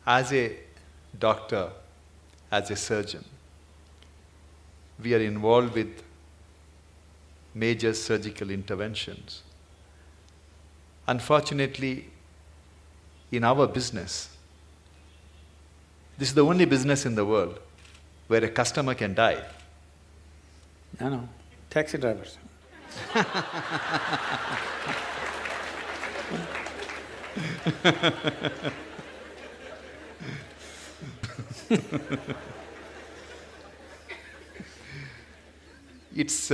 As a doctor, as a surgeon, we are involved with major surgical interventions. Unfortunately, in our business, this is the only business in the world where a customer can die. No, taxi drivers. It's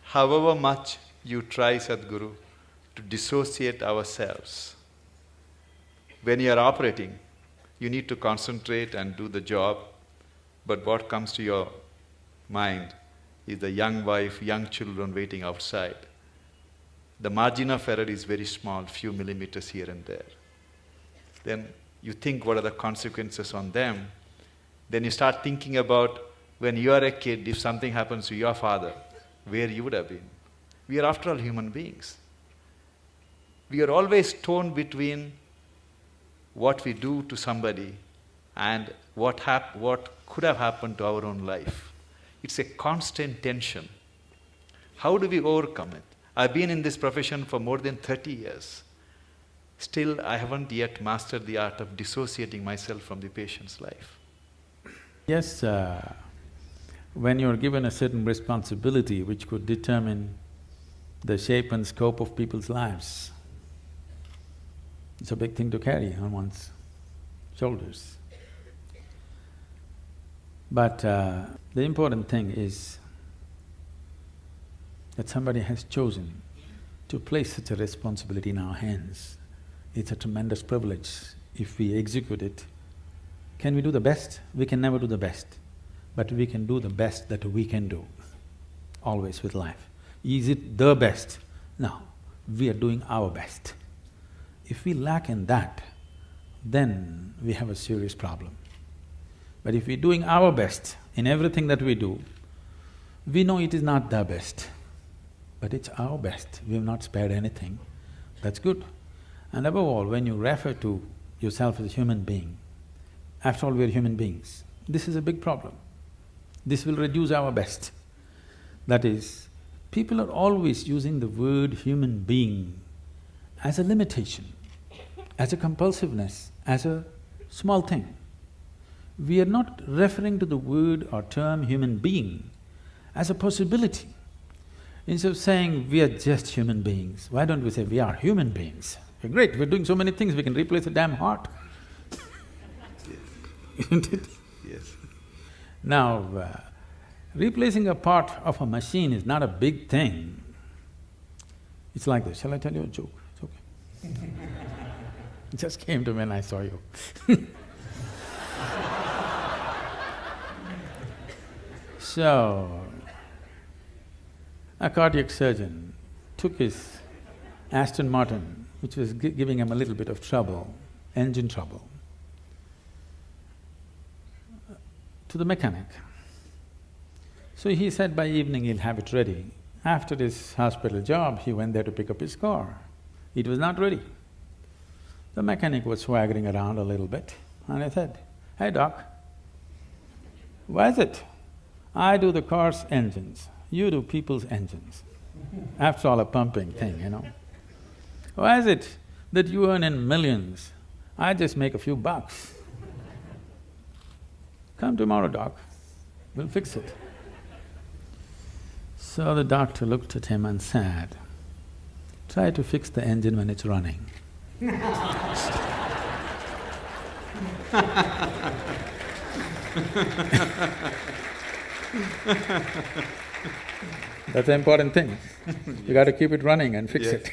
however much you try, Sadhguru, to dissociate ourselves. When you are operating, you need to concentrate and do the job, but what comes to your mind is the young wife, young children waiting outside. The margin of error is very small, few millimeters here and there. Then you think what are the consequences on them. Then you start thinking about when you are a kid, if something happens to your father, where you would have been. We are after all human beings. We are always torn between what we do to somebody and what could have happened to our own life. It's a constant tension. How do we overcome it? I've been in this profession for more than 30 years. Still, I haven't yet mastered the art of dissociating myself from the patient's life. Yes, when you're given a certain responsibility which could determine the shape and scope of people's lives, it's a big thing to carry on one's shoulders. But the important thing is that somebody has chosen to place such a responsibility in our hands. It's a tremendous privilege if we execute it. Can we do the best? We can never do the best, but we can do the best that we can do, always with life. Is it the best? No, we are doing our best. If we lack in that, then we have a serious problem. But if we're doing our best in everything that we do, we know it is not the best, but it's our best. We have not spared anything. That's good. And above all, when you refer to yourself as a human being, after all, we are human beings. This is a big problem. This will reduce our best. That is, people are always using the word human being as a limitation, as a compulsiveness, as a small thing. We are not referring to the word or term human being as a possibility. Instead of saying we are just human beings, why don't we say we are human beings? We're great, we're doing so many things, we can replace a damn heart. Isn't it? Yes. Now, replacing a part of a machine is not a big thing. It's like this, shall I tell you a joke? It's okay. It just came to me when I saw you. So, a cardiac surgeon took his Aston Martin, which was giving him a little bit of trouble, engine trouble, to the mechanic. So he said by evening he'll have it ready. After his hospital job, he went there to pick up his car. It was not ready. The mechanic was swaggering around a little bit, and I said, "Hey doc, why is it I do the car's engines, you do people's engines? After all, a pumping thing, you know. Why is it that you earn in millions, I just make a few bucks? Come tomorrow, doc, we'll fix it." So the doctor looked at him and said, "Try to fix the engine when it's running." That's the important thing. You got to keep it running and fix it.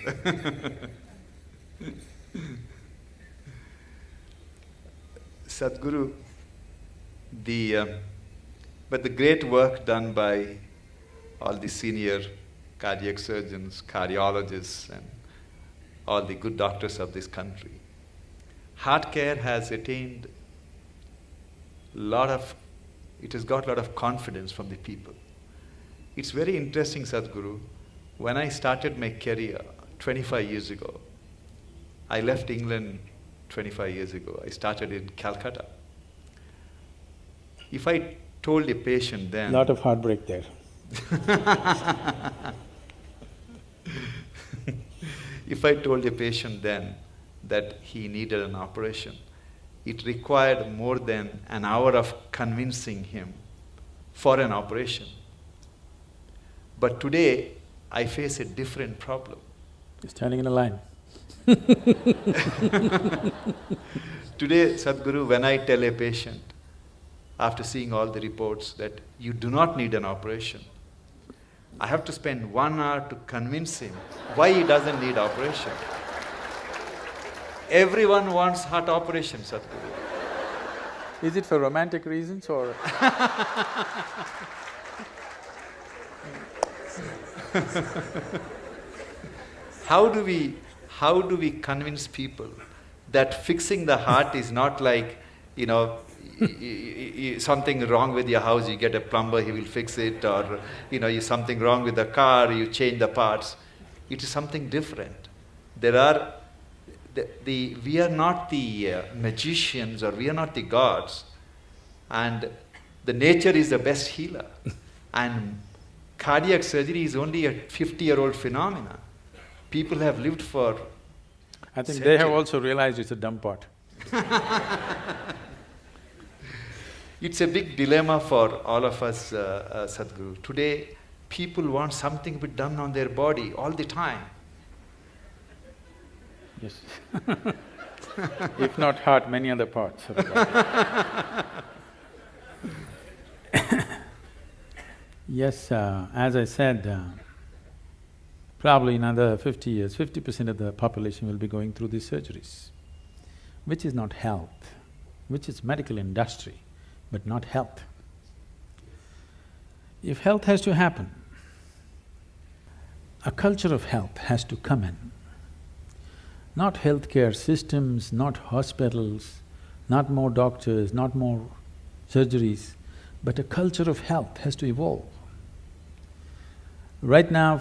Sadhguru, but the great work done by all the senior cardiac surgeons, cardiologists, and all the good doctors of this country, heart care has attained it has got a lot of confidence from the people. It's very interesting, Sadhguru, when I started my career 25 years ago, I left England 25 years ago. I started in Calcutta. If I told a patient then… Lot of heartbreak there. If I told a patient then that he needed an operation, it required more than an hour of convincing him for an operation. But today, I face a different problem. You're standing in a line. Today, Sadhguru, when I tell a patient, after seeing all the reports, that you do not need an operation, I have to spend 1 hour to convince him why he doesn't need operation. Everyone wants heart operation, Sadhguru. Is it for romantic reasons or… How do we convince people that fixing the heart is not like, something wrong with your house, you get a plumber, he will fix it, or something wrong with the car, you change the parts. It is something different. We are not the magicians, or we are not the gods, and the nature is the best healer. And cardiac surgery is only a 50-year-old phenomenon. People have lived for… I think they have also realized it's a dumb pot. It's a big dilemma for all of us, Sadhguru. Today, people want something to be done on their body all the time. Yes. If not heart, many other parts of the body. Yes, as I said, probably in another 50 years, 50% of the population will be going through these surgeries, which is not health, which is medical industry, but not health. If health has to happen, a culture of health has to come in. Not healthcare systems, not hospitals, not more doctors, not more surgeries, but a culture of health has to evolve. Right now,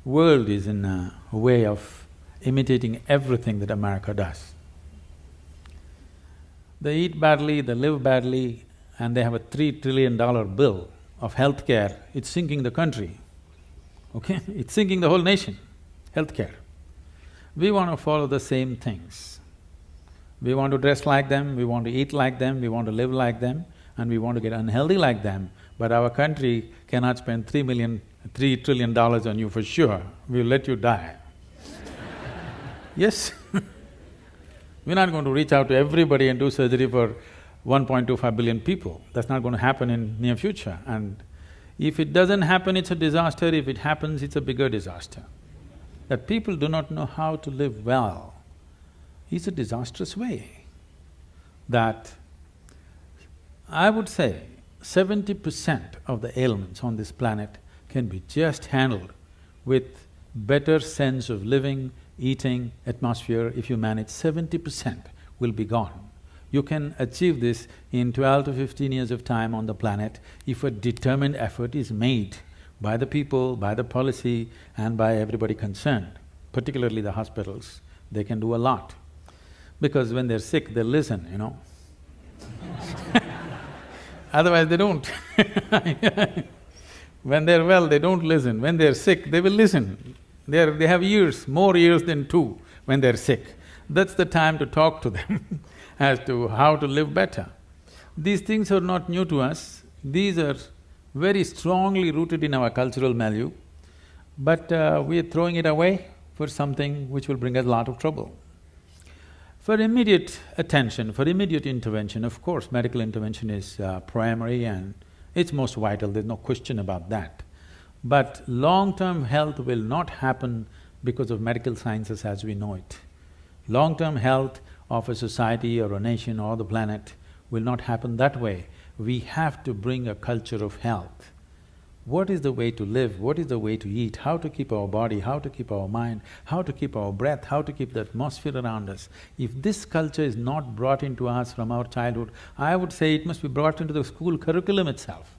world is in a way of imitating everything that America does. They eat badly, they live badly, and they have a $3 trillion bill of healthcare. It's sinking the country, okay? It's sinking the whole nation, healthcare. We want to follow the same things. We want to dress like them, we want to eat like them, we want to live like them, and we want to get unhealthy like them, but our country cannot spend $3 trillion on you for sure, we'll let you die. Yes. We're not going to reach out to everybody and do surgery for 1.25 billion people. That's not going to happen in near future. And if it doesn't happen, it's a disaster. If it happens, it's a bigger disaster. That people do not know how to live well is a disastrous way. That I would say 70% of the ailments on this planet can be just handled with better sense of living, eating, atmosphere. If you manage, 70% will be gone. You can achieve this in 12 to 15 years of time on the planet if a determined effort is made by the people, by the policy and by everybody concerned, particularly the hospitals. They can do a lot. Because when they're sick, they listen, Otherwise they don't. When they're well, they don't listen. When they're sick, they will listen. They have ears, more ears than two when they're sick. That's the time to talk to them as to how to live better. These things are not new to us, these are very strongly rooted in our cultural milieu, but we are throwing it away for something which will bring us a lot of trouble. For immediate attention, for immediate intervention, of course, medical intervention is primary and it's most vital, there's no question about that. But long-term health will not happen because of medical sciences as we know it. Long-term health of a society or a nation or the planet will not happen that way. We have to bring a culture of health. What is the way to live, what is the way to eat, how to keep our body, how to keep our mind, how to keep our breath, how to keep the atmosphere around us. If this culture is not brought into us from our childhood, I would say it must be brought into the school curriculum itself.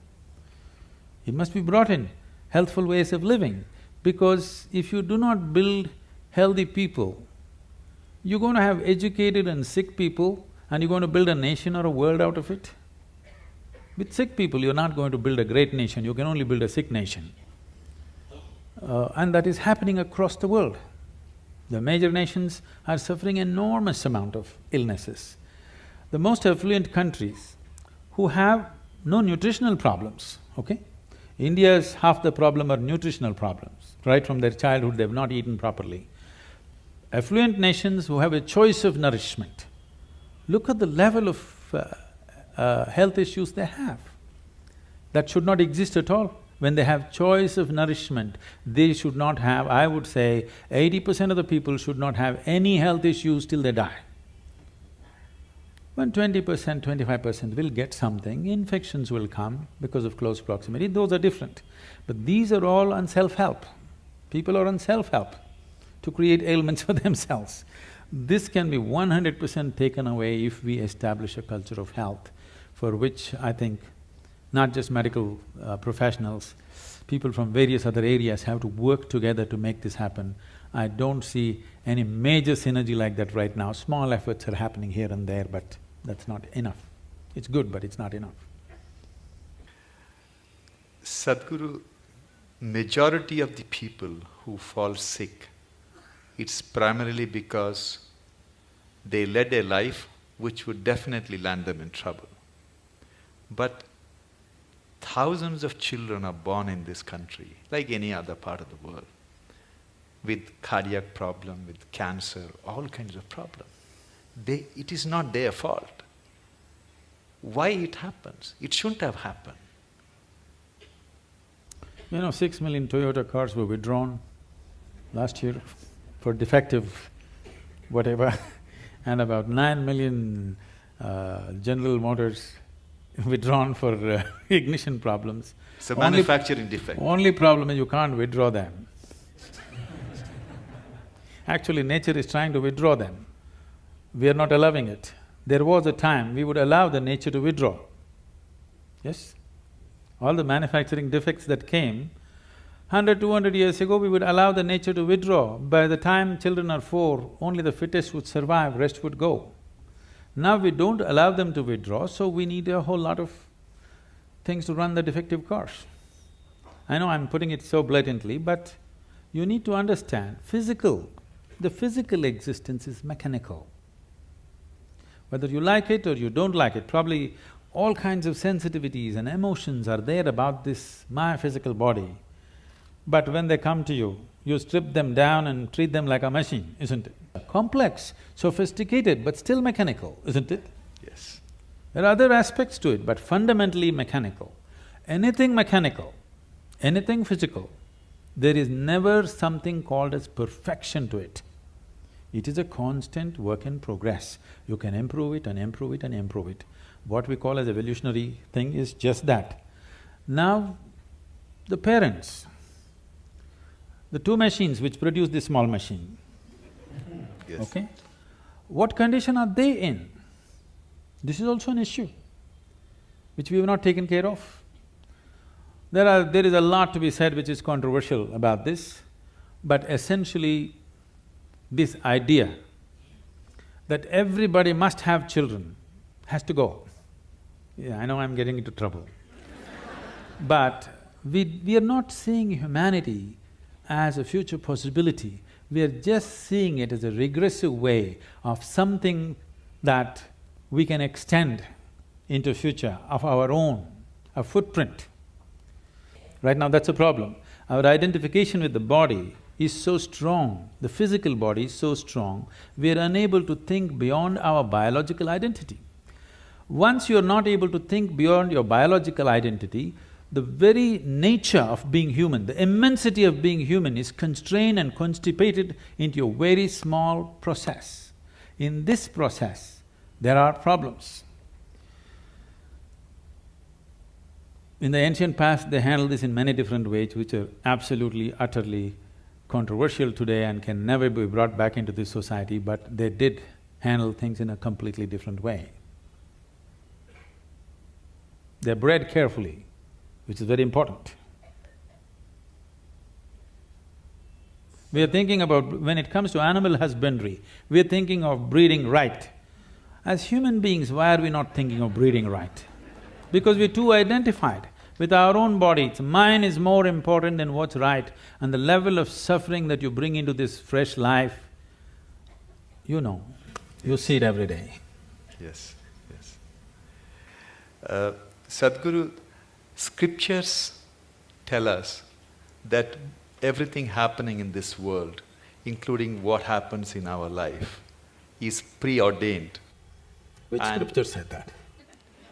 It must be brought in, healthful ways of living, because if you do not build healthy people, You're going to have educated and sick people and you're going to build a nation or a world out of it? With sick people, you're not going to build a great nation, you can only build a sick nation. And that is happening across the world. The major nations are suffering enormous amount of illnesses. The most affluent countries who have no nutritional problems, okay? India's half the problem are nutritional problems. Right from their childhood, they've not eaten properly. Affluent nations who have a choice of nourishment, look at the level of health issues they have. That should not exist at all. When they have choice of nourishment, they should not have, I would say, 80% of the people should not have any health issues till they die. When 20%, 25% will get something, infections will come because of close proximity, those are different. But these are all on self-help. People are on self-help to create ailments for themselves. This can be 100% taken away if we establish a culture of health, for which I think not just medical professionals, people from various other areas have to work together to make this happen. I don't see any major synergy like that right now. Small efforts are happening here and there, but that's not enough. It's good, but it's not enough. Sadhguru, majority of the people who fall sick, it's primarily because they led a life which would definitely land them in trouble. But thousands of children are born in this country, like any other part of the world, with cardiac problem, with cancer, all kinds of problems. It is not their fault. Why it happens? It shouldn't have happened. 6 million Toyota cars were withdrawn last year for defective whatever and about 9 million General Motors withdrawn for ignition problems. It's a manufacturing defect. Only problem is you can't withdraw them. Actually, nature is trying to withdraw them. We are not allowing it. There was a time we would allow the nature to withdraw. Yes? All the manufacturing defects that came, 100, 200 years ago, we would allow the nature to withdraw. By the time children are 4, only the fittest would survive, rest would go. Now we don't allow them to withdraw, so we need a whole lot of things to run the defective cars. I know I'm putting it so blatantly, but you need to understand, the physical existence is mechanical. Whether you like it or you don't like it, probably all kinds of sensitivities and emotions are there about this, my physical body. But when they come to you, you strip them down and treat them like a machine, isn't it? Complex, sophisticated, but still mechanical, isn't it? Yes. There are other aspects to it, but fundamentally mechanical. Anything mechanical, anything physical, there is never something called as perfection to it. It is a constant work in progress. You can improve it and improve it and improve it. What we call as evolutionary thing is just that. Now, the parents, the two machines which produce this small machine, Yes. okay? What condition are they in? This is also an issue which we have not taken care of. There is a lot to be said which is controversial about this, but essentially this idea that everybody must have children has to go. Yeah, I know I'm getting into trouble. But we are not seeing humanity as a future possibility, we are just seeing it as a regressive way of something that we can extend into future of our own, a footprint. Right now that's a problem. Our identification with the body is so strong, the physical body is so strong, we are unable to think beyond our biological identity. Once you're not able to think beyond your biological identity, the very nature of being human, the immensity of being human is constrained and constipated into a very small process. In this process, there are problems. In the ancient past, they handled this in many different ways, which are absolutely, utterly controversial today and can never be brought back into this society, but they did handle things in a completely different way. They're bred carefully, which is very important. We are thinking about… when it comes to animal husbandry, we are thinking of breeding right. As human beings, why are we not thinking of breeding right? Because we're too identified with our own bodies. Mine is more important than what's right, and the level of suffering that you bring into this fresh life, you know, you see it every day. Yes, yes. Sadhguru, scriptures tell us that everything happening in this world, including what happens in our life, is preordained. Which And scripture said that?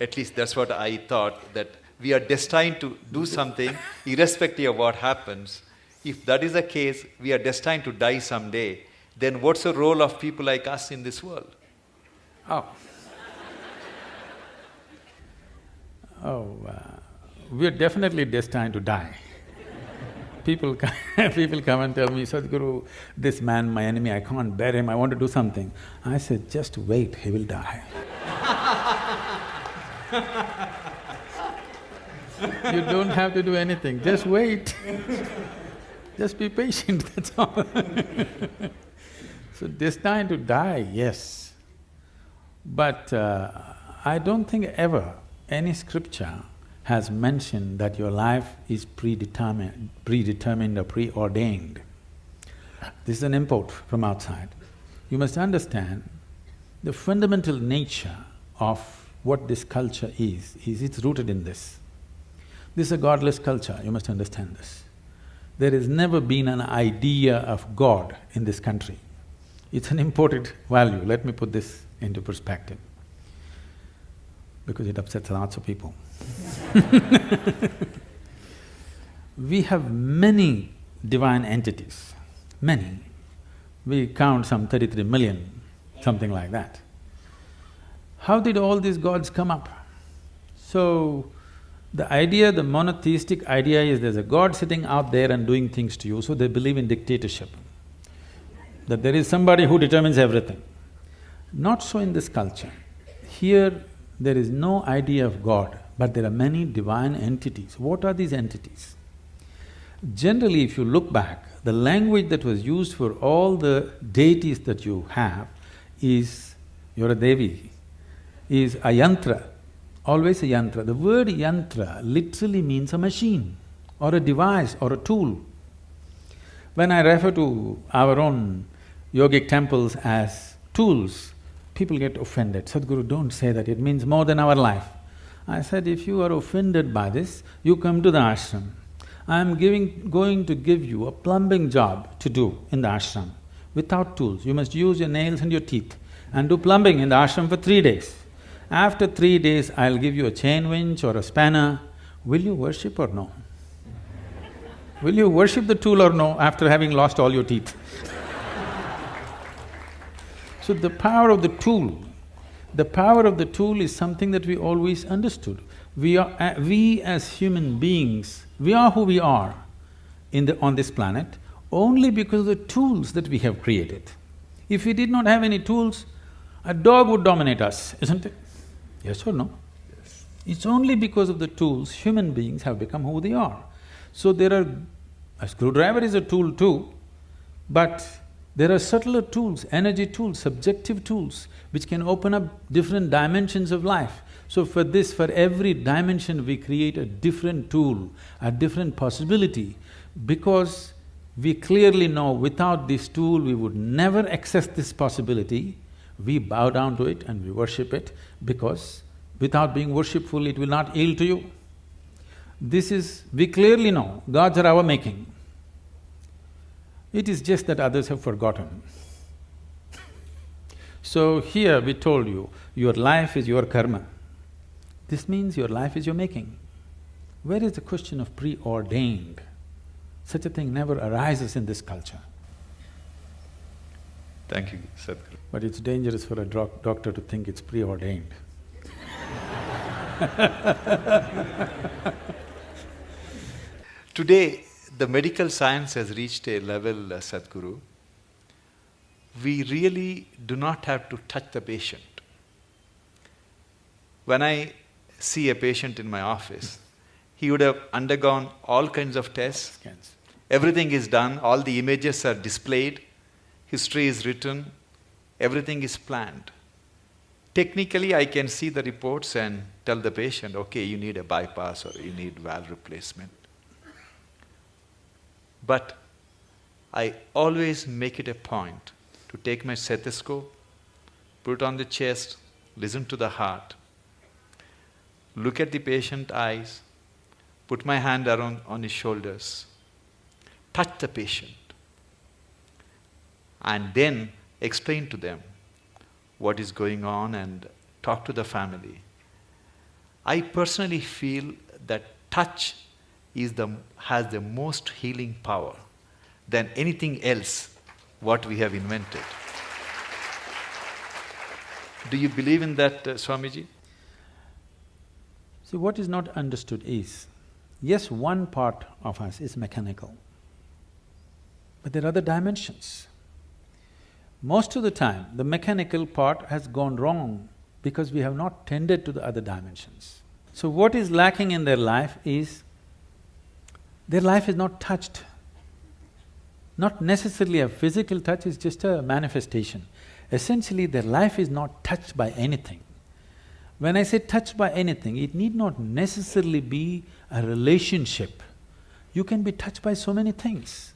at least that's what I thought, that we are destined to do something irrespective of what happens. If that is the case, we are destined to die someday, then what's the role of people like us in this world? Oh. We're definitely destined to die. People come and tell me, Sadhguru, this man, my enemy, I can't bear him, I want to do something. I said, just wait, he will die. You don't have to do anything, just wait. Just be patient, that's all. So destined to die, yes. But I don't think ever any scripture has mentioned that your life is predetermined or preordained. This is an import from outside. You must understand the fundamental nature of what this culture is it's rooted in this. This is a godless culture, you must understand this. There has never been an idea of God in this country. It's an imported value, let me put this into perspective, because it upsets lots of people. We have many divine entities, many. We count some 33 million, something like that. How did all these gods come up? So, the idea, the monotheistic idea is there's a god sitting out there and doing things to you, so they believe in dictatorship, that there is somebody who determines everything. Not so in this culture. Here, there is no idea of God, but there are many divine entities. What are these entities? Generally, if you look back, the language that was used for all the deities that you have is, you're a Devi, is a yantra, always a yantra. The word yantra literally means a machine or a device or a tool. When I refer to our own yogic temples as tools, people get offended. Sadhguru, don't say that, it means more than our life. I said, if you are offended by this, you come to the ashram. I am going to give you a plumbing job to do in the ashram without tools. You must use your nails and your teeth and do plumbing in the ashram for 3 days. After 3 days, I'll give you a chain winch or a spanner. Will you worship or no? Will you worship the tool or no after having lost all your teeth? So the power of the tool is something that we always understood. We as human beings, we are who we are on this planet only because of the tools that we have created. If we did not have any tools, a dog would dominate us, isn't it? Yes or no? Yes. It's only because of the tools human beings have become who they are. So a screwdriver is a tool too, but there are subtler tools, energy tools, subjective tools, which can open up different dimensions of life. So for every dimension we create a different tool, a different possibility, because we clearly know without this tool we would never access this possibility. We bow down to it and we worship it, because without being worshipful it will not yield to you. We clearly know gods are our making. It is just that others have forgotten. So here we told you, your life is your karma. This means your life is your making. Where is the question of preordained? Such a thing never arises in this culture. Thank you, Sadhguru. But it's dangerous for a doctor to think it's preordained. Today, the medical science has reached a level, Sadhguru, we really do not have to touch the patient. When I see a patient in my office, he would have undergone all kinds of tests, Scans. Everything is done, all the images are displayed, history is written, everything is planned. Technically, I can see the reports and tell the patient, okay, you need a bypass or you need valve replacement. But I always make it a point to take my stethoscope, put it on the chest, listen to the heart, look at the patient's eyes, put my hand around on his shoulders, touch the patient, and then explain to them what is going on and talk to the family. I personally feel that touch has the most healing power than anything else what we have invented. Do you believe in that, Swamiji? See, what is not understood is, yes, one part of us is mechanical, but there are other dimensions. Most of the time, the mechanical part has gone wrong because we have not tended to the other dimensions. So what is lacking in their life is, their life is not touched. Not necessarily a physical touch, is just a manifestation. Essentially, their life is not touched by anything. When I say touched by anything, it need not necessarily be a relationship. You can be touched by so many things.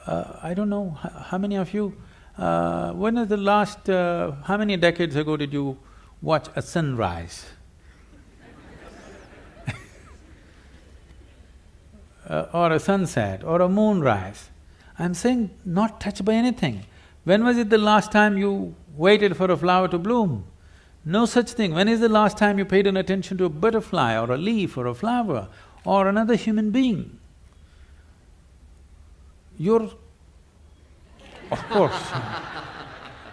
I don't know how many of you, when was the last… how many decades ago did you watch a sunrise? Or a sunset, or a moonrise. I'm saying not touched by anything. When was it the last time you waited for a flower to bloom? No such thing. When is the last time you paid an attention to a butterfly or a leaf or a flower or another human being? You're… of course,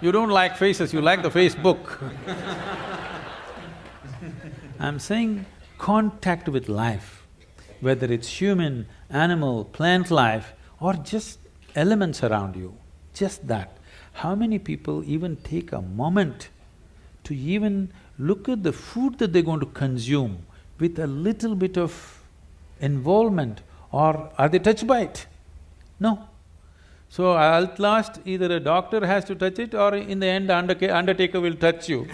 you don't like faces, you like the Facebook. I'm saying contact with life, whether it's human, animal, plant life, or just elements around you, just that. How many people even take a moment to even look at the food that they're going to consume with a little bit of involvement, or are they touched by it? No. So at last, either a doctor has to touch it, or in the end, undertaker will touch you.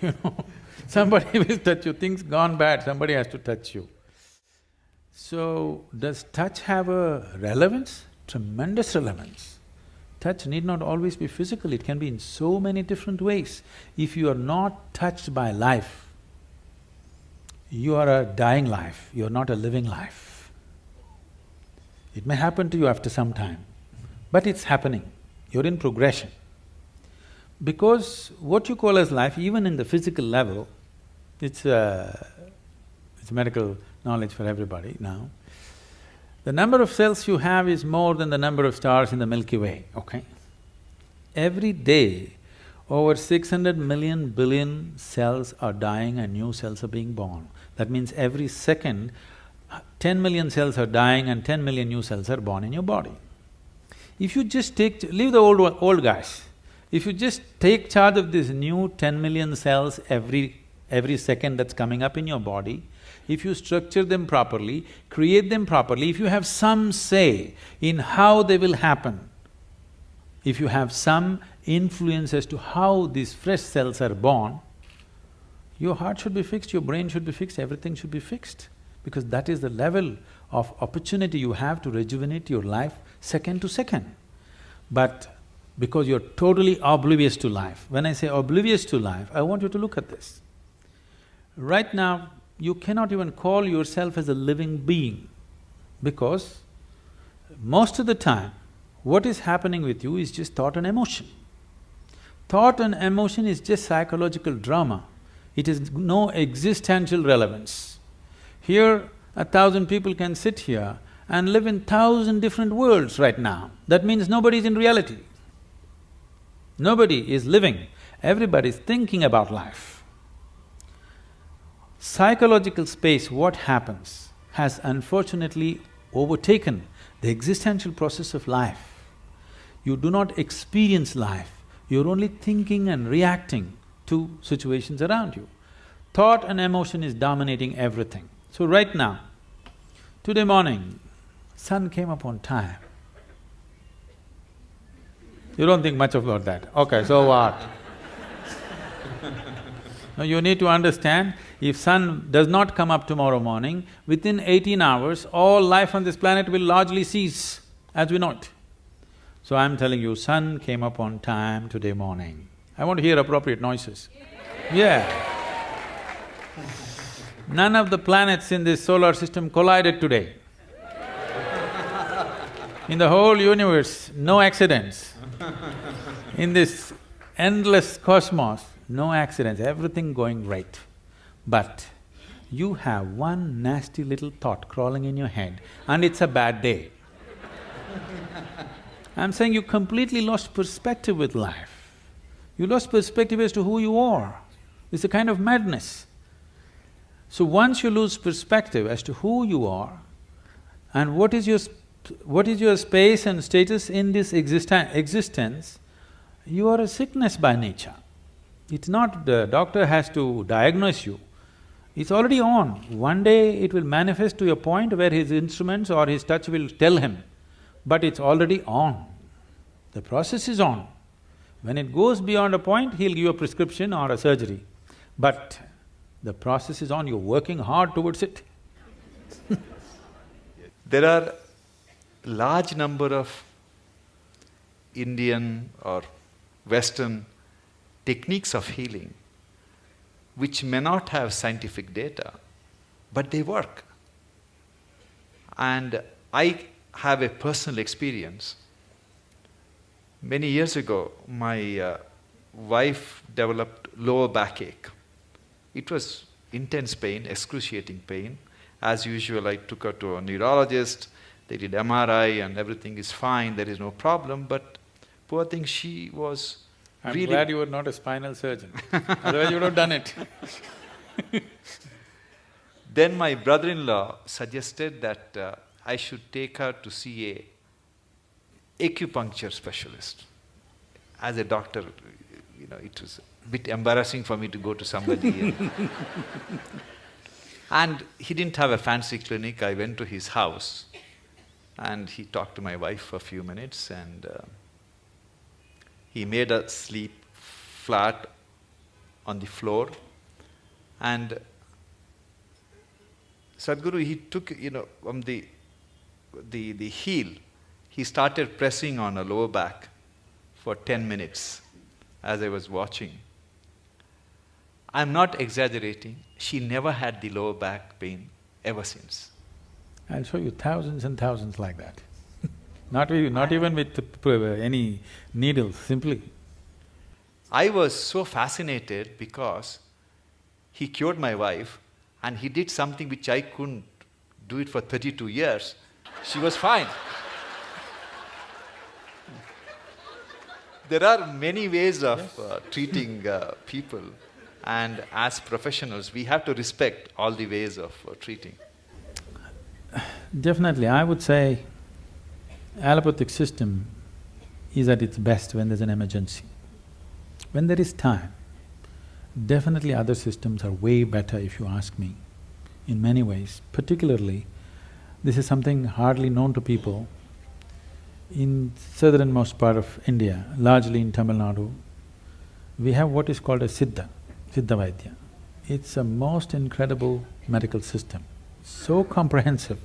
You know, somebody will touch you, things gone bad, somebody has to touch you. So, does touch have a relevance? Tremendous relevance. Touch need not always be physical, it can be in so many different ways. If you are not touched by life, you are a dying life, you are not a living life. It may happen to you after some time, but it's happening, you're in progression. Because what you call as life, even in the physical level, it's medical knowledge for everybody now. The number of cells you have is more than the number of stars in the Milky Way, okay? Every day, over 600 million billion cells are dying and new cells are being born. That means every second, 10 million cells are dying and 10 million new cells are born in your body. If you just leave the old guys, if you just take charge of this new 10 million cells every second that's coming up in your body, if you structure them properly, create them properly, if you have some say in how they will happen, if you have some influence as to how these fresh cells are born, your heart should be fixed, your brain should be fixed, everything should be fixed. Because that is the level of opportunity you have to rejuvenate your life second to second. But because you're totally oblivious to life, when I say oblivious to life, I want you to look at this. Right now, you cannot even call yourself as a living being, because most of the time, what is happening with you is just thought and emotion. Thought and emotion is just psychological drama, it has no existential relevance. Here, 1,000 people can sit here and live in 1,000 different worlds right now. That means nobody is in reality. Nobody is living, everybody is thinking about life. Psychological space, what happens, has unfortunately overtaken the existential process of life. You do not experience life, you're only thinking and reacting to situations around you. Thought and emotion is dominating everything. So right now, Today morning, sun came up on time. You don't think much about that. Okay, so what? Now you need to understand, if sun does not come up tomorrow morning, within 18 hours, all life on this planet will largely cease as we know it. So I'm telling you, sun came up on time today morning. I want to hear appropriate noises. Yeah. None of the planets in this solar system collided today. In the whole universe, no accidents. In this endless cosmos, no accidents, everything going right. But you have one nasty little thought crawling in your head and it's a bad day. I'm saying you completely lost perspective with life. You lost perspective as to who you are. It's a kind of madness. So once you lose perspective as to who you are and what is your space and status in this existence, you are a sickness by nature. It's not the doctor has to diagnose you, it's already on. One day it will manifest to a point where his instruments or his touch will tell him, but it's already on. The process is on. When it goes beyond a point, he'll give you a prescription or a surgery. But the process is on, you're working hard towards it. There are large number of Indian or Western techniques of healing which may not have scientific data, but they work. And I have a personal experience. Many years ago, my wife developed lower backache. It was intense pain, excruciating pain. As usual, I took her to a neurologist, they did MRI and everything is fine, there is no problem, but poor thing, she was I'm really… glad you were not a spinal surgeon, otherwise you would have done it. Then my brother-in-law suggested that I should take her to see a acupuncture specialist. As a doctor, it was a bit embarrassing for me to go to somebody. And he didn't have a fancy clinic. I went to his house and he talked to my wife for a few minutes and he made her sleep flat on the floor. And Sadhguru, he took, from the heel, he started pressing on her lower back for 10 minutes as I was watching. I'm not exaggerating, she never had the lower back pain ever since. I'll show you thousands and thousands like that. Not even with any needles, simply. I was so fascinated because he cured my wife and he did something which I couldn't do it for 32 years. She was fine. There are many ways of treating people, and as professionals, we have to respect all the ways of treating. Definitely, I would say allopathic system is at its best when there's an emergency. When there is time, definitely other systems are way better if you ask me, in many ways. Particularly, this is something hardly known to people. In southernmost part of India, largely in Tamil Nadu, we have what is called a Siddha Vaidya. It's a most incredible medical system, so comprehensive.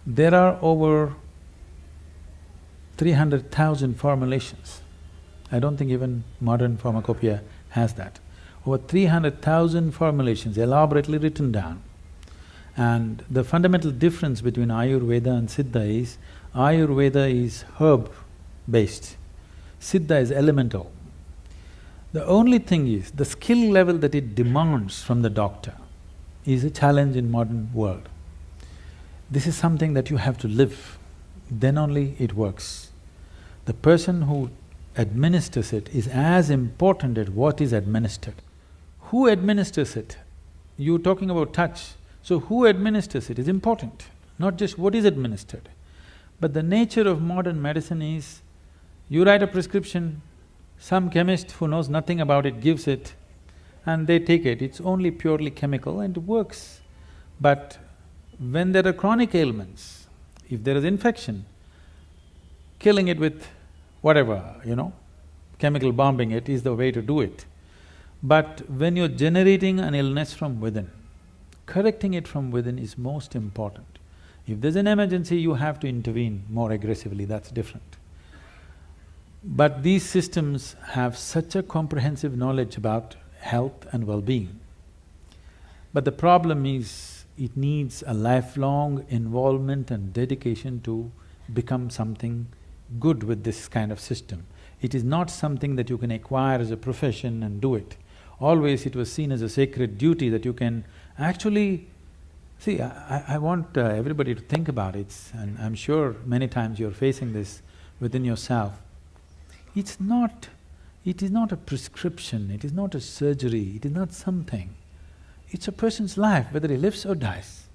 There are over 300,000 formulations. I don't think even modern pharmacopoeia has that. Over 300,000 formulations elaborately written down. And the fundamental difference between Ayurveda and Siddha is, Ayurveda is herb-based, Siddha is elemental. The only thing is, the skill level that it demands from the doctor is a challenge in modern world. This is something that you have to live, then only it works. The person who administers it is as important as what is administered. Who administers it? You're talking about touch, so who administers it is important, not just what is administered. But the nature of modern medicine is, you write a prescription, some chemist who knows nothing about it gives it, and they take it. It's only purely chemical and it works. But when there are chronic ailments, if there is infection, killing it with whatever, chemical bombing it is the way to do it. But when you're generating an illness from within, correcting it from within is most important. If there's an emergency, you have to intervene more aggressively, that's different. But these systems have such a comprehensive knowledge about health and well-being. But the problem is, it needs a lifelong involvement and dedication to become something good with this kind of system. It is not something that you can acquire as a profession and do it. Always it was seen as a sacred duty that you can actually… See, I want everybody to think about it, and I'm sure many times you're facing this within yourself. It is not a prescription, it is not a surgery, it is not something. It's a person's life, whether he lives or dies.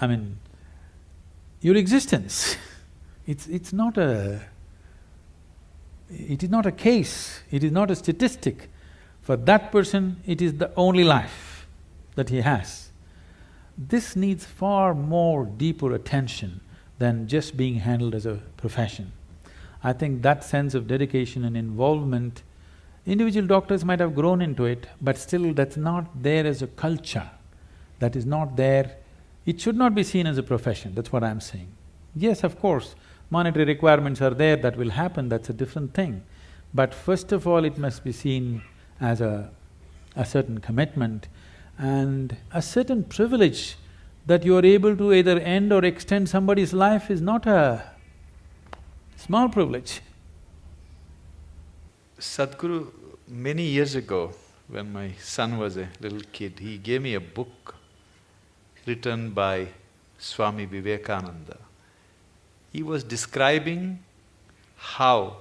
I mean, your existence, it is not a case, it is not a statistic. For that person, it is the only life that he has. This needs far more deeper attention than just being handled as a profession. I think that sense of dedication and involvement, individual doctors might have grown into it, but still that's not there as a culture. That is not there. It should not be seen as a profession, that's what I'm saying. Yes, of course, monetary requirements are there, that will happen, that's a different thing. But first of all, it must be seen as a certain commitment and a certain privilege that you are able to either end or extend somebody's life is not a small privilege. Sadhguru, many years ago, when my son was a little kid, he gave me a book written by Swami Vivekananda. He was describing how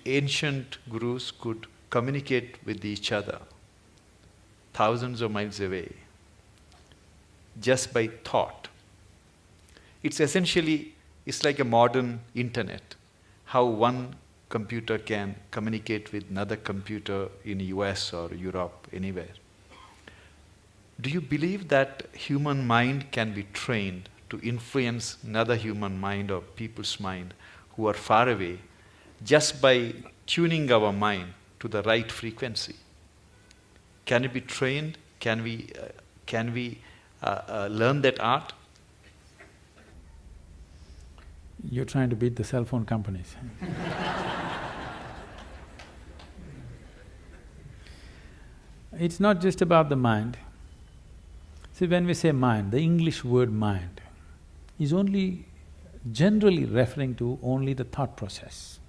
ancient gurus could communicate with each other thousands of miles away just by thought. It's essentially… it's like a modern internet, how one computer can communicate with another computer in US or Europe, anywhere. Do you believe that human mind can be trained to influence another human mind or people's mind who are far away just by tuning our mind to the right frequency? Can it be trained? Can we learn that art? You're trying to beat the cell phone companies. It's not just about the mind. See, when we say mind, the English word mind is only generally referring to only the thought process.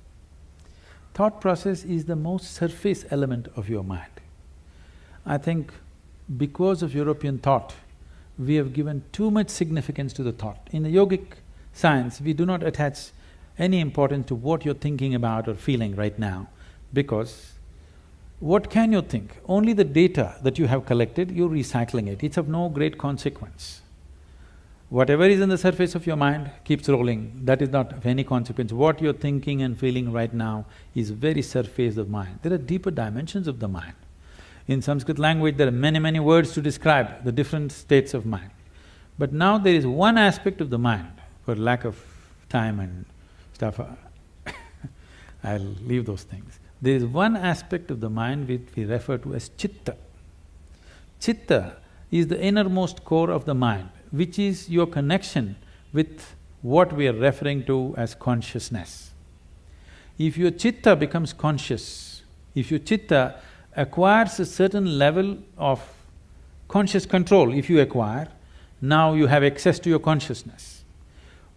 Thought process is the most surface element of your mind. I think because of European thought, we have given too much significance to the thought. In the yogic science, we do not attach any importance to what you're thinking about or feeling right now, because what can you think? Only the data that you have collected, you're recycling it, it's of no great consequence. Whatever is in the surface of your mind keeps rolling, that is not of any consequence. What you're thinking and feeling right now is very surface of mind. There are deeper dimensions of the mind. In Sanskrit language, there are many words to describe the different states of mind. But now there is one aspect of the mind, for lack of time and stuff, I'll leave those things. There is one aspect of the mind which we refer to as chitta. Chitta is the innermost core of the mind, which is your connection with what we are referring to as consciousness. If your chitta becomes conscious, if your chitta acquires a certain level of conscious control, if you acquire, now you have access to your consciousness.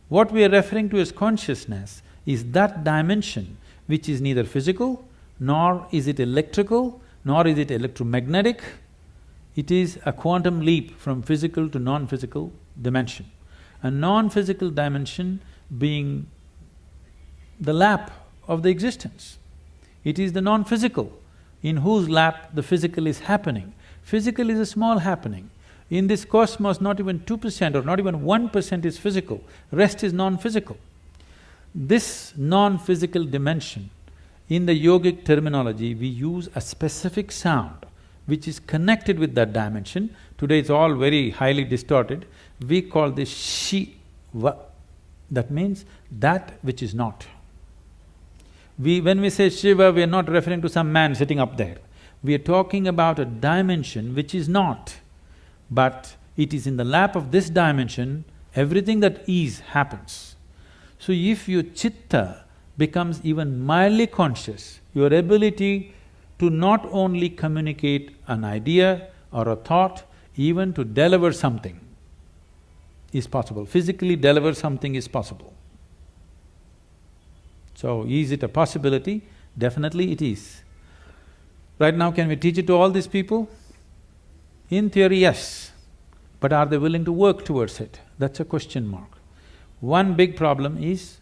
What we are referring to as consciousness is that dimension which is neither physical, nor is it electrical, nor is it electromagnetic. It is a quantum leap from physical to non-physical dimension. A non-physical dimension being the lap of the existence. It is the non-physical in whose lap the physical is happening. Physical is a small happening. In this cosmos, not even 2% or not even 1% is physical, rest is non-physical. This non-physical dimension, in the yogic terminology, we use a specific sound which is connected with that dimension. Today it's all very highly distorted. We call this Shiva. That means that which is not. When we say Shiva, we are not referring to some man sitting up there. We are talking about a dimension which is not, but it is in the lap of this dimension, everything that is happens. So if your chitta becomes even mildly conscious, your ability to not only communicate an idea or a thought, even to deliver something is possible. Physically deliver something is possible. So, is it a possibility? Definitely it is. Right now, can we teach it to all these people? In theory, yes. But are they willing to work towards it? That's a question mark. One big problem is,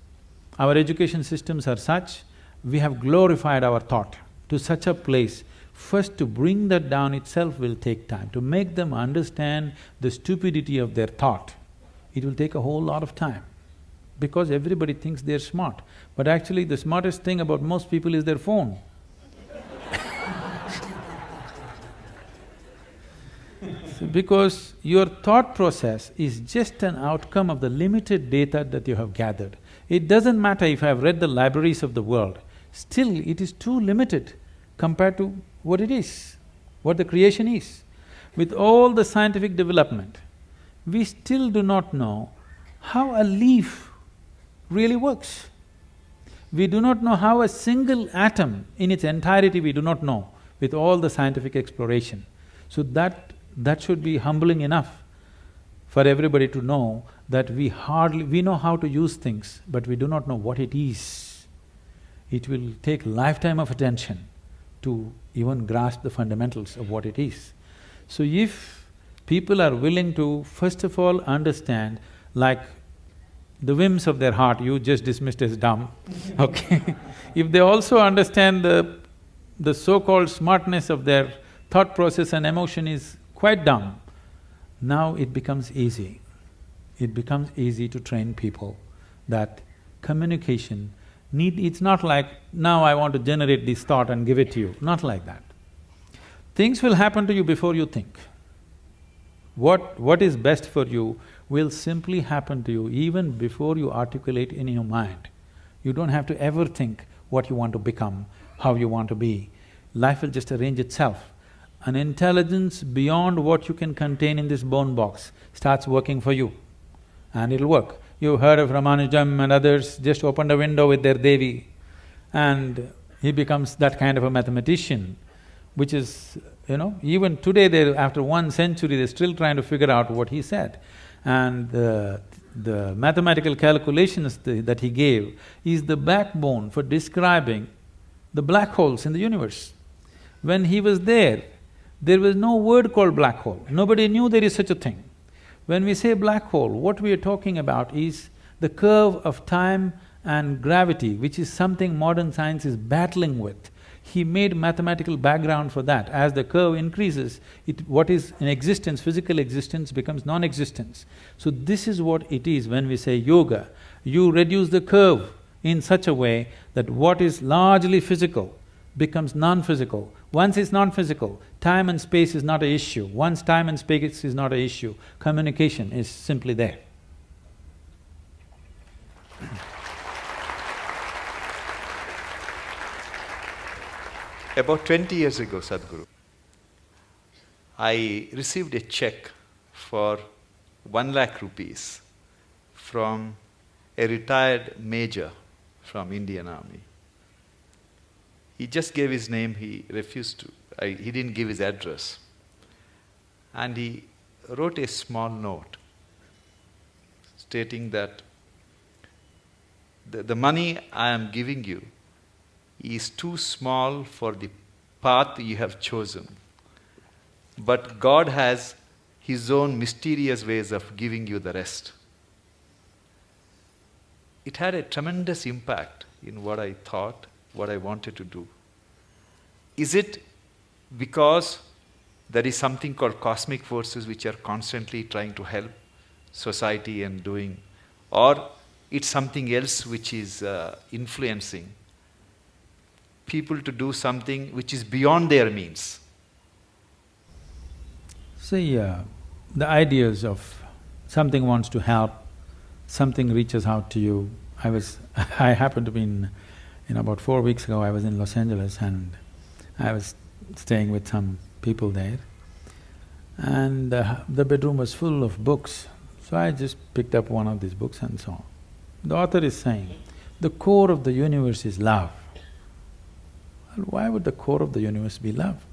our education systems are such, we have glorified our thought to such a place. First, to bring that down itself will take time. To make them understand the stupidity of their thought, it will take a whole lot of time. Because everybody thinks they're smart, but actually the smartest thing about most people is their phone. Because your thought process is just an outcome of the limited data that you have gathered. It doesn't matter if I have read the libraries of the world, still it is too limited compared to what it is, what the creation is. With all the scientific development, we still do not know how a leaf really works. We do not know how a single atom in its entirety we do not know with all the scientific exploration. So that should be humbling enough for everybody to know that we know how to use things, but we do not know what it is. It will take lifetime of attention to even grasp the fundamentals of what it is. So if people are willing to first of all understand, like the whims of their heart, you just dismissed as dumb, okay? If they also understand the so-called smartness of their thought process and emotion is quite dumb, now it becomes easy. It becomes easy to train people that communication it's not like, now I want to generate this thought and give it to you, not like that. Things will happen to you before you think. What is best for you will simply happen to you even before you articulate in your mind. You don't have to ever think what you want to become, how you want to be. Life will just arrange itself. An intelligence beyond what you can contain in this bone box starts working for you, and it'll work. You've heard of Ramanujam and others, just opened a window with their Devi, and he becomes that kind of a mathematician, which is, even today after 1 century, they're still trying to figure out what he said. And the mathematical calculations that he gave is the backbone for describing the black holes in the universe. When he was there was no word called black hole, nobody knew there is such a thing. When we say black hole, what we are talking about is the curve of time and gravity, which is something modern science is battling with. He made mathematical background for that. As the curve increases, what is in existence, physical existence, becomes non-existence. So this is what it is when we say yoga. You reduce the curve in such a way that what is largely physical becomes non-physical. Once it's non-physical, time and space is not an issue. Once time and space is not an issue, communication is simply there. About 20 years ago, Sadhguru, I received a check for 1 lakh rupees from a retired major from Indian Army. He just gave his name, he refused to, he didn't give his address. And he wrote a small note stating that the money I am giving you is too small for the path you have chosen. But God has His own mysterious ways of giving you the rest. It had a tremendous impact in what I thought, what I wanted to do. Is it because there is something called cosmic forces which are constantly trying to help society and doing, or it's something else which is influencing people to do something which is beyond their means? See, the ideas of something wants to help, something reaches out to you. I happened to be about 4 weeks ago, I was in Los Angeles and I was staying with some people there. And the bedroom was full of books. So I just picked up one of these books and saw. The author is saying, the core of the universe is love. Well, why would the core of the universe be love?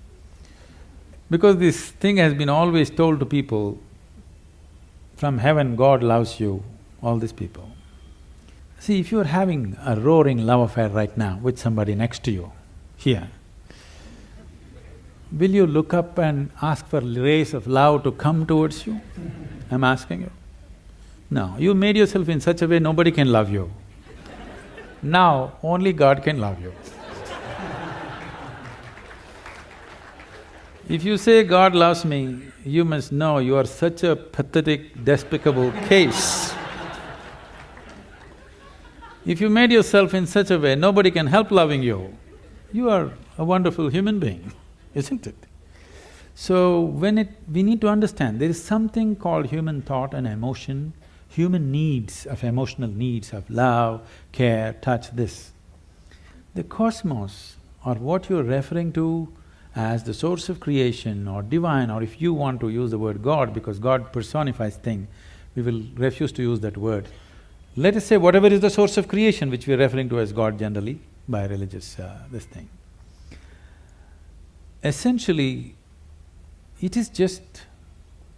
Because this thing has been always told to people, from heaven God loves you, all these people. See, if you're having a roaring love affair right now with somebody next to you, here, will you look up and ask for rays of love to come towards you? I'm asking you. No, you made yourself in such a way nobody can love you. Now, only God can love you. If you say God loves me, you must know you are such a pathetic, despicable case. If you made yourself in such a way nobody can help loving you, you are a wonderful human being, isn't it? So we need to understand, there is something called human thought and emotion, human needs, of emotional needs of love, care, touch, this. The cosmos, or what you're referring to as the source of creation or divine, or if you want to use the word God, because God personifies thing, we will refuse to use that word. Let us say whatever is the source of creation, which we are referring to as God generally by religious this thing. Essentially, it is just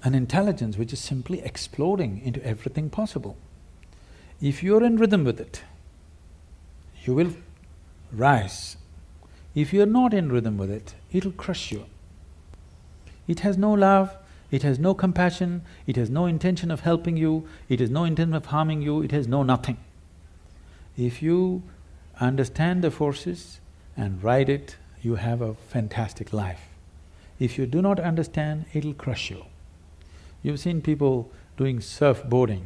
an intelligence which is simply exploding into everything possible. If you're in rhythm with it, you will rise. If you're not in rhythm with it, it'll crush you. It has no love, it has no compassion, it has no intention of helping you, it has no intent of harming you, it has no nothing. If you understand the forces and ride it, you have a fantastic life. If you do not understand, it'll crush you. You've seen people doing surfboarding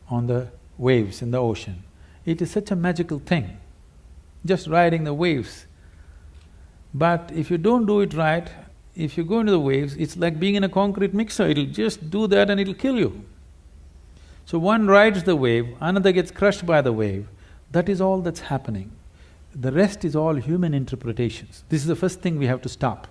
on the waves in the ocean. It is such a magical thing, just riding the waves. But if you don't do it right, if you go into the waves, it's like being in a concrete mixer, it'll just do that and it'll kill you. So one rides the wave, another gets crushed by the wave, that is all that's happening. The rest is all human interpretations. This is the first thing we have to stop,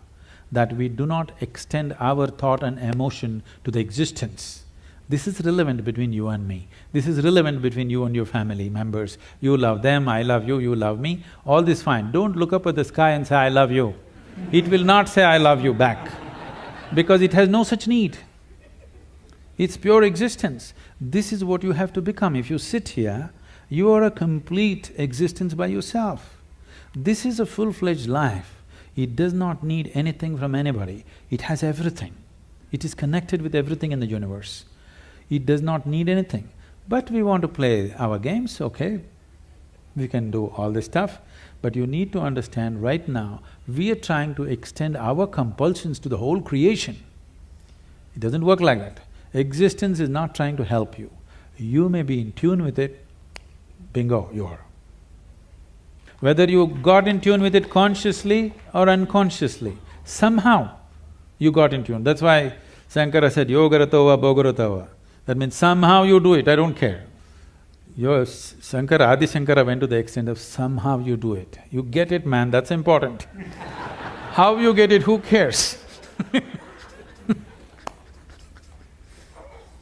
that we do not extend our thought and emotion to the existence. This is relevant between you and me. This is relevant between you and your family members. You love them, I love you, you love me, all this fine. Don't look up at the sky and say, I love you. It will not say, I love you back, because it has no such need. It's pure existence. This is what you have to become. If you sit here, you are a complete existence by yourself. This is a full-fledged life. It does not need anything from anybody. It has everything. It is connected with everything in the universe. It does not need anything. But we want to play our games, okay, we can do all this stuff, but you need to understand right now, we are trying to extend our compulsions to the whole creation. It doesn't work like that. Existence is not trying to help you. You may be in tune with it, bingo, you are. Whether you got in tune with it consciously or unconsciously, somehow you got in tune. That's why Shankara said, yogaratova bhogaratava. That means somehow you do it, I don't care. Shankara, Adi Shankara went to the extent of somehow you do it. You get it, man, that's important. How you get it, who cares?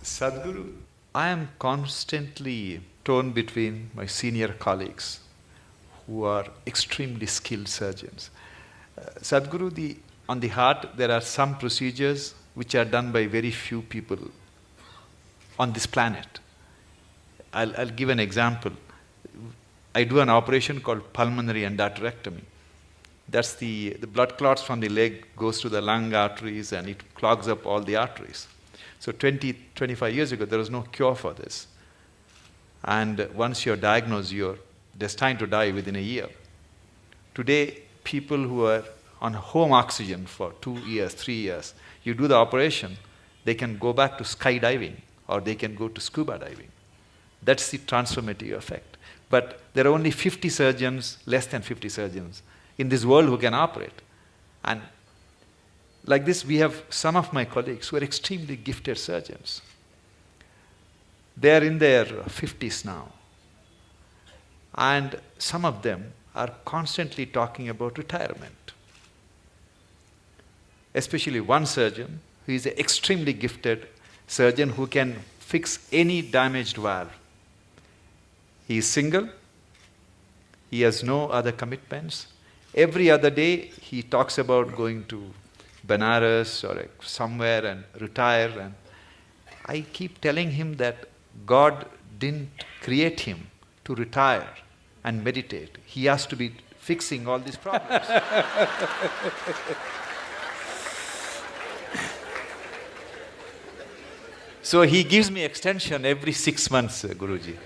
Sadhguru, I am constantly torn between my senior colleagues who are extremely skilled surgeons. Sadhguru, on the heart, there are some procedures which are done by very few people on this planet. I'll give an example. I do an operation called pulmonary endarterectomy. That's the blood clots from the leg goes to the lung arteries and it clogs up all the arteries. So 25 years ago, there was no cure for this. And once you're diagnosed, you're destined to die within a year. Today, people who are on home oxygen for 2 years, 3 years, you do the operation, they can go back to skydiving or they can go to scuba diving. That's the transformative effect. But there are only 50 surgeons, less than 50 surgeons in this world who can operate. And Like this, we have some of my colleagues who are extremely gifted surgeons. They are in their 50s now. And some of them are constantly talking about retirement. Especially one surgeon who is an extremely gifted surgeon who can fix any damaged valve. He is single, he has no other commitments. Every other day he talks about going to Benares or somewhere and retire. And I keep telling him that God didn't create him to retire and meditate. He has to be fixing all these problems. So he gives me extension every 6 months, Guruji.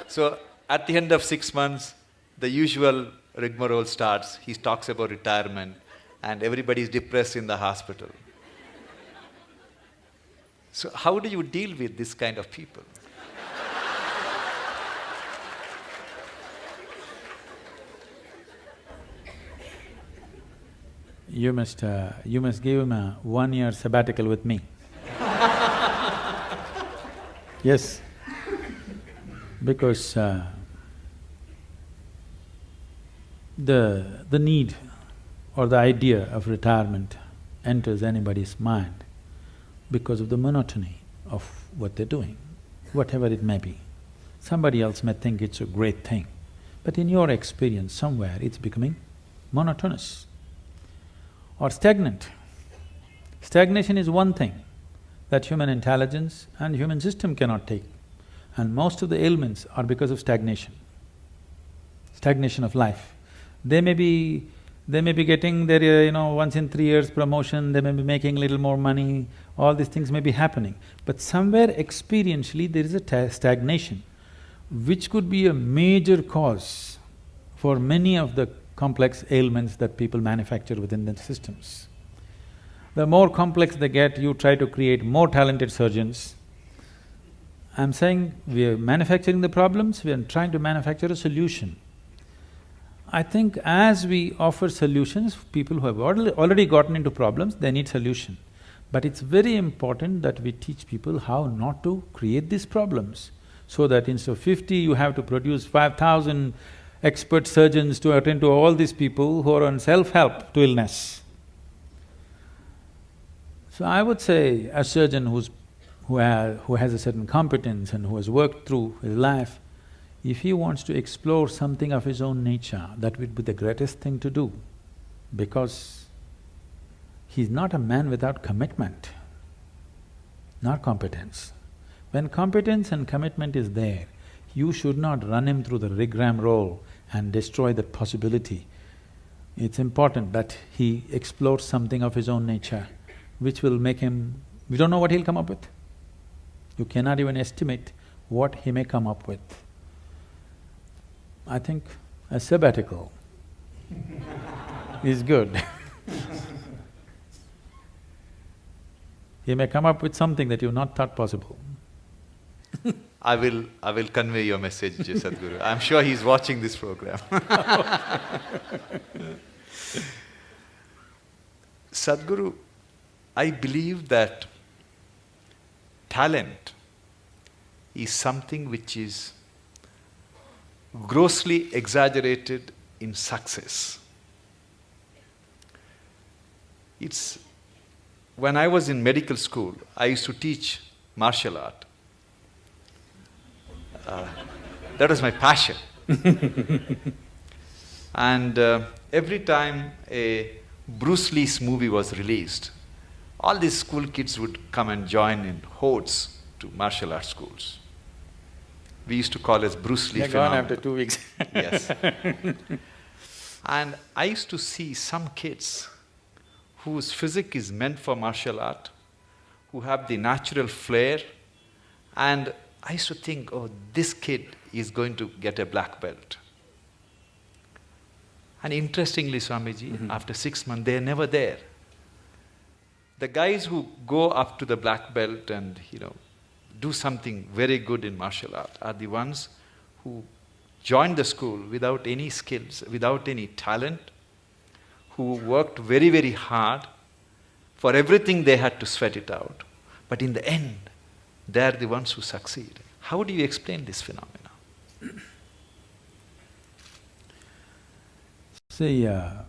So at the end of 6 months, the usual rigmarole starts. He talks about retirement and everybody is depressed in the hospital. So how do you deal with this kind of people? You must give him a 1-year sabbatical with me. Yes, because the need or the idea of retirement enters anybody's mind because of the monotony of what they're doing, whatever it may be. Somebody else may think it's a great thing, but in your experience, somewhere it's becoming monotonous or stagnant. Stagnation is one thing that human intelligence and human system cannot take, and most of the ailments are because of stagnation of life. They may be getting their, once in 3 years promotion, they may be making little more money, all these things may be happening. But somewhere experientially there is a stagnation, which could be a major cause for many of the complex ailments that people manufacture within their systems. The more complex they get, you try to create more talented surgeons. I'm saying we are manufacturing the problems, we are trying to manufacture a solution. I think as we offer solutions, people who have already gotten into problems, they need solution. But it's very important that we teach people how not to create these problems, so that instead of 50, you have to produce 5,000 expert surgeons to attend to all these people who are on self-help to illness. So I would say a surgeon who has a certain competence and who has worked through his life, if he wants to explore something of his own nature, that would be the greatest thing to do, because he's not a man without commitment, not competence. When competence and commitment is there, you should not run him through the rigmarole and destroy that possibility. It's important that he explores something of his own nature, which will make him… we don't know what he'll come up with. You cannot even estimate what he may come up with. I think a sabbatical is good. He may come up with something that you've not thought possible. I will convey your message, Sadhguru. I'm sure he's watching this program. Sadhguru, I believe that talent is something which is grossly exaggerated in success. When I was in medical school, I used to teach martial art. That was my passion. And every time a Bruce Lee's movie was released, all these school kids would come and join in hordes to martial arts schools. We used to call it Bruce Lee phenomenon. They're gone after 2 weeks. Yes. And I used to see some kids whose physique is meant for martial art, who have the natural flair, and I used to think, oh, this kid is going to get a black belt. And interestingly, Swamiji, after 6 months, they're never there. The guys who go up to the black belt and, do something very good in martial art are the ones who joined the school without any skills, without any talent, who worked very, very hard, For everything they had to sweat it out. But in the end, they are the ones who succeed. How do you explain this phenomena? See, for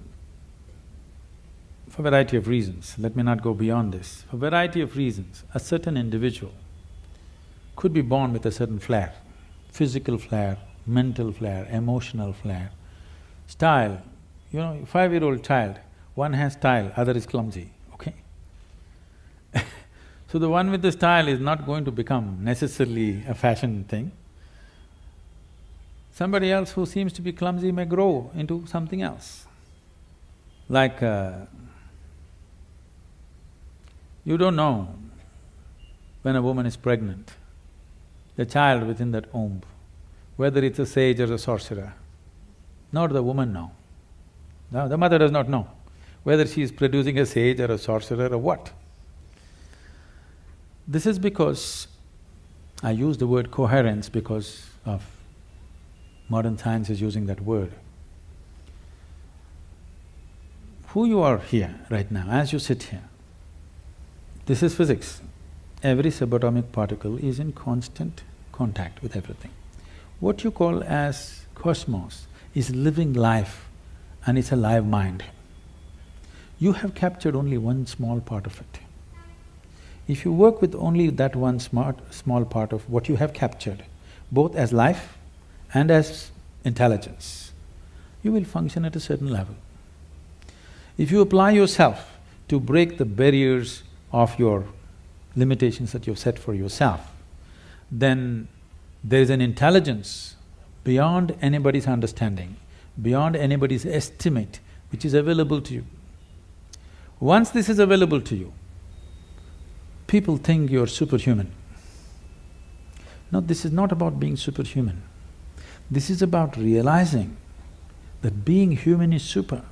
a variety of reasons, let me not go beyond this. For a variety of reasons, a certain individual could be born with a certain flair, physical flair, mental flair, emotional flair, style. 5-year-old child, one has style, other is clumsy, okay? So the one with the style is not going to become necessarily a fashion thing. Somebody else who seems to be clumsy may grow into something else. Like, you don't know when a woman is pregnant, the child within that womb, whether it's a sage or a sorcerer. Nor the woman know. No, the mother does not know whether she is producing a sage or a sorcerer or what. This is because, I use the word coherence because of modern science is using that word. Who you are here right now, as you sit here, this is physics. Every subatomic particle is in constant contact with everything. What you call as cosmos is living life and it's a live mind. You have captured only one small part of it. If you work with only that one small part of what you have captured, both as life and as intelligence, you will function at a certain level. If you apply yourself to break the barriers of your limitations that you've set for yourself, then there is an intelligence beyond anybody's understanding, beyond anybody's estimate, which is available to you. Once this is available to you, people think you're superhuman. No, this is not about being superhuman. This is about realizing that being human is super.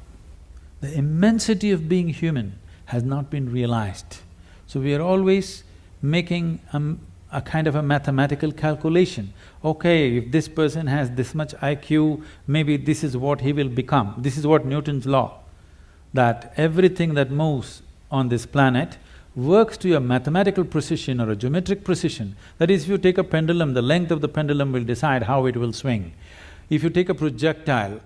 The immensity of being human has not been realized. So we are always making a kind of a mathematical calculation. Okay, if this person has this much IQ, maybe this is what he will become. This is what Newton's law, that everything that moves on this planet works to a mathematical precision or a geometric precision. That is, if you take a pendulum, the length of the pendulum will decide how it will swing. If you take a projectile,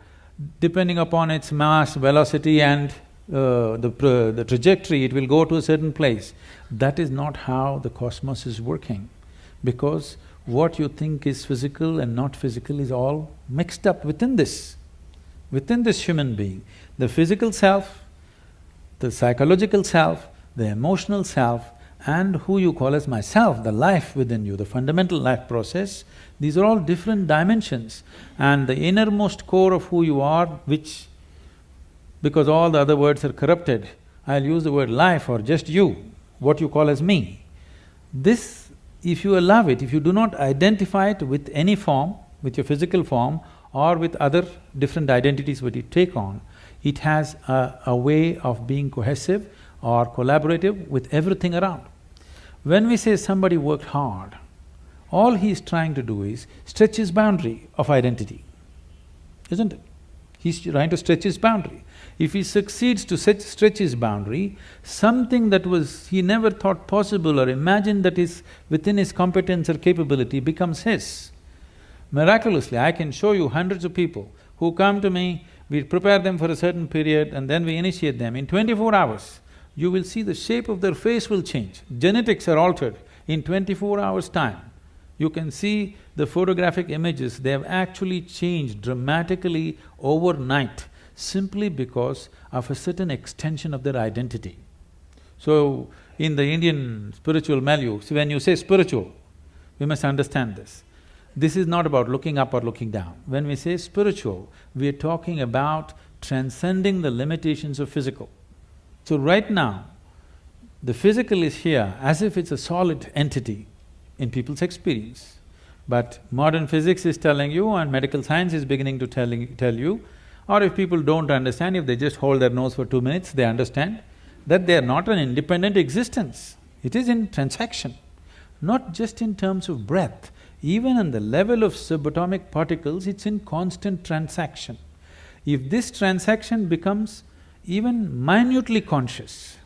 depending upon its mass, velocity and the trajectory, it will go to a certain place. That is not how the cosmos is working, because what you think is physical and not physical is all mixed up within this human being. The physical self, the psychological self, the emotional self, and who you call as myself, the life within you, the fundamental life process, these are all different dimensions. And the innermost core of who you are, which, because all the other words are corrupted, I'll use the word life or just you, what you call as me. This, if you allow it, if you do not identify it with any form, with your physical form or with other different identities what you take on, it has a way of being cohesive or collaborative with everything around. When we say somebody worked hard, all he is trying to do is stretch his boundary of identity, isn't it? He's trying to stretch his boundary. If he succeeds to stretch his boundary, something that he never thought possible or imagined that is within his competence or capability becomes his. Miraculously, I can show you hundreds of people who come to me, we prepare them for a certain period and then we initiate them. In 24 hours, you will see the shape of their face will change. Genetics are altered in 24 hours' time. You can see the photographic images, they have actually changed dramatically overnight simply because of a certain extension of their identity. So, in the Indian spiritual milieu, see, when you say spiritual, we must understand this. This is not about looking up or looking down. When we say spiritual, we are talking about transcending the limitations of physical. So right now, the physical is here as if it's a solid entity in people's experience. But modern physics is telling you and medical science is beginning to tell you, or if people don't understand, if they just hold their nose for 2 minutes, they understand that they are not an independent existence. It is in transaction, not just in terms of breath. Even on the level of subatomic particles, it's in constant transaction. If this transaction becomes even minutely conscious,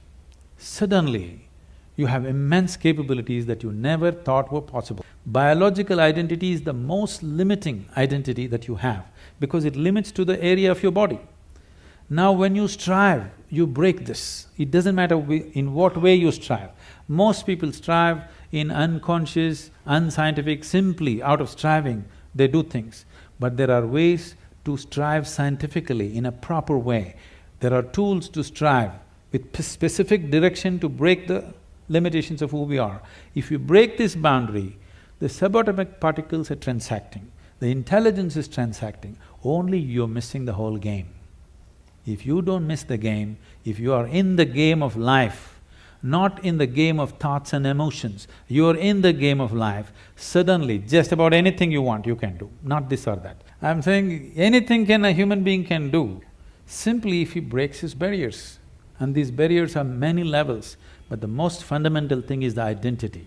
suddenly you have immense capabilities that you never thought were possible. Biological identity is the most limiting identity that you have because it limits to the area of your body. Now when you strive, you break this. It doesn't matter in what way you strive. Most people strive in unconscious, unscientific, simply out of striving, they do things. But there are ways to strive scientifically in a proper way. There are tools to strive with specific direction to break the limitations of who we are. If you break this boundary, the subatomic particles are transacting, the intelligence is transacting, only you're missing the whole game. If you don't miss the game, if you are in the game of life, not in the game of thoughts and emotions, you are in the game of life, suddenly just about anything you want you can do, not this or that. I'm saying anything a human being can do, simply if he breaks his barriers. And these barriers are many levels, but the most fundamental thing is the identity.